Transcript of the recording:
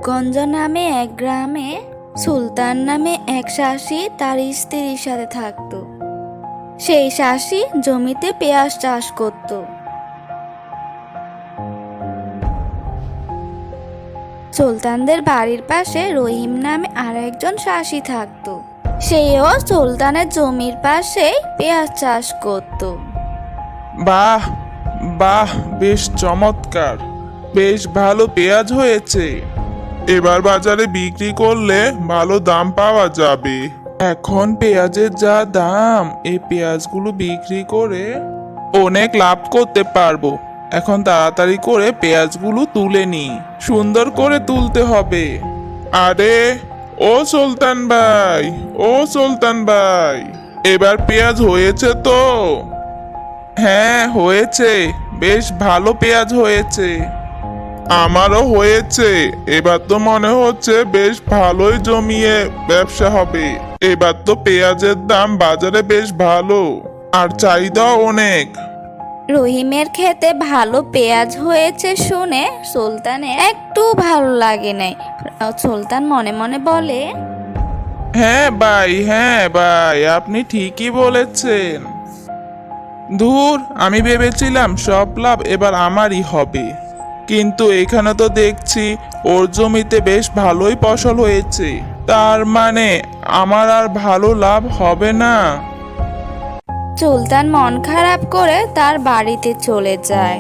রূপগঞ্জ নামে এক গ্রামে সুলতান নামে এক শাসি তার স্ত্রীর সাথে থাকতো। সেই শাসি জমিতে পেঁয়াজ চাষ করত। সুলতানদের বাড়ির পাশে রহিম নামে আর একজন শাসি থাকতো। সেও সুলতানের জমির পাশে পেঁয়াজ চাষ করত। বাহ বাহ, বেশ চমৎকার, বেশ ভালো পেঁয়াজ হয়েছে। এবার বাজারে বিক্রি করলে ভালো দাম পাওয়া যাবে। এখন পেঁয়াজের যা দাম, এই পেঁয়াজগুলো বিক্রি করে অনেক লাভ করতে পারবো। এখন তাড়াতাড়ি করে পেঁয়াজগুলো তুলে নি, সুন্দর করে তুলতে হবে। আরে ও সুলতান ভাই, ও সুলতান ভাই, এবার পেঁয়াজ হয়েছে তো? হ্যাঁ হয়েছে, বেশ ভালো পেঁয়াজ হয়েছে। আমারও হয়েছে। এবার তো মনে হচ্ছে বেশ ভালোই জমিয়ে ব্যবসা হবে। এবার তো পেঁয়াজের দাম বাজারে বেশ ভালো, আর চাহিদাও অনেক। রহিমের ক্ষেতে ভালো পেঁয়াজ হয়েছে শুনে সুলতানের একটু ভালো লাগে নাই। সুলতান মনে মনে বলে, হ্যাঁ ভাই, আপনি ঠিকই বলেছেন। ধুর, আমি ভেবেছিলাম সব লাভ এবার আমারই হবে, কিন্তু এখানে তো দেখছি ওর জমিতে বেশ ভালোই ফসল হয়েছে। তার মানে আমার আর ভালো লাভ হবে না। সুলতান মন খারাপ করে তার বাড়িতে চলে যায়।